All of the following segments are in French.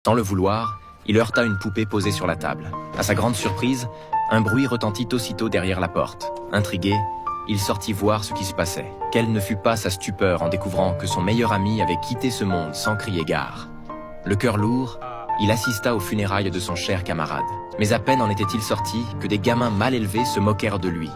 Sans le vouloir, il heurta une poupée posée sur la table. À sa grande surprise, un bruit retentit aussitôt derrière la porte. Intrigué, il sortit voir ce qui se passait. Quelle ne fut pas sa stupeur en découvrant que son meilleur ami avait quitté ce monde sans crier gare. Le cœur lourd, il assista aux funérailles de son cher camarade. Mais à peine en était-il sorti que des gamins mal élevés se moquèrent de lui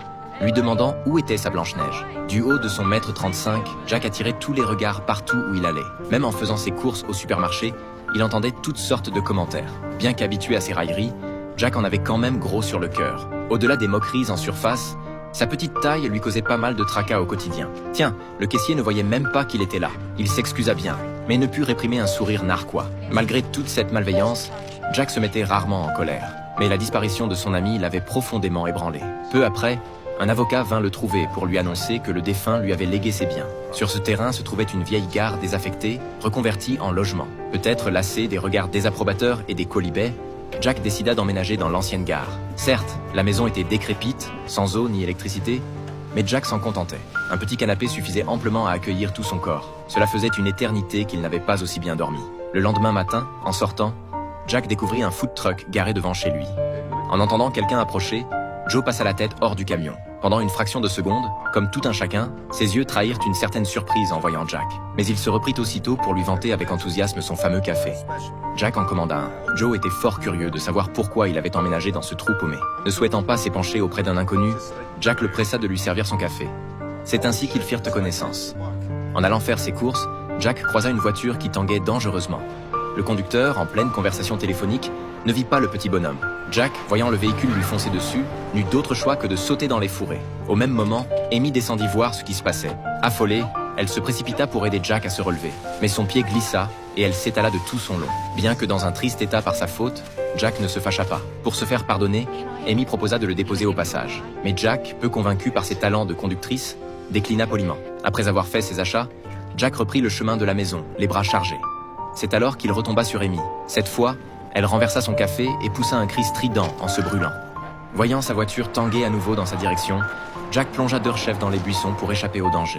demandant où était sa Blanche-Neige. Du haut de son mètre 35, Jack attirait tous les regards partout où il allait. Même en faisant ses courses au supermarché, il entendait toutes sortes de commentaires. Bien qu'habitué à ses railleries, Jack en avait quand même gros sur le cœur. Au-delà des moqueries en surface, sa petite taille lui causait pas mal de tracas au quotidien. Tiens, le caissier ne voyait même pas qu'il était là. Il s'excusa bien, mais ne put réprimer un sourire narquois. Malgré toute cette malveillance, Jack se mettait rarement en colère. Mais la disparition de son ami l'avait profondément ébranlé. Peu après, un avocat vint le trouver pour lui annoncer que le défunt lui avait légué ses biens. Sur ce terrain se trouvait une vieille gare désaffectée, reconvertie en logement. Peut-être lassé des regards désapprobateurs et des quolibets, Jack décida d'emménager dans l'ancienne gare. Certes, la maison était décrépite, sans eau ni électricité, mais Jack s'en contentait. Un petit canapé suffisait amplement à accueillir tout son corps. Cela faisait une éternité qu'il n'avait pas aussi bien dormi. Le lendemain matin, en sortant, Jack découvrit un food truck garé devant chez lui. En entendant quelqu'un approcher, Joe passa la tête hors du camion. Pendant une fraction de seconde, comme tout un chacun, ses yeux trahirent une certaine surprise en voyant Jack. Mais il se reprit aussitôt pour lui vanter avec enthousiasme son fameux café. Jack en commanda un. Joe était fort curieux de savoir pourquoi il avait emménagé dans ce trou paumé. Ne souhaitant pas s'épancher auprès d'un inconnu, Jack le pressa de lui servir son café. C'est ainsi qu'ils firent connaissance. En allant faire ses courses, Jack croisa une voiture qui tanguait dangereusement. Le conducteur, en pleine conversation téléphonique, ne vit pas le petit bonhomme. Jack, voyant le véhicule lui foncer dessus, n'eut d'autre choix que de sauter dans les fourrés. Au même moment, Amy descendit voir ce qui se passait. Affolée, elle se précipita pour aider Jack à se relever. Mais son pied glissa et elle s'étala de tout son long. Bien que dans un triste état par sa faute, Jack ne se fâcha pas. Pour se faire pardonner, Amy proposa de le déposer au passage. Mais Jack, peu convaincu par ses talents de conductrice, déclina poliment. Après avoir fait ses achats, Jack reprit le chemin de la maison, les bras chargés. C'est alors qu'il retomba sur Amy. Cette fois, elle renversa son café et poussa un cri strident en se brûlant. Voyant sa voiture tanguer à nouveau dans sa direction, Jack plongea d'heure chef dans les buissons pour échapper au danger.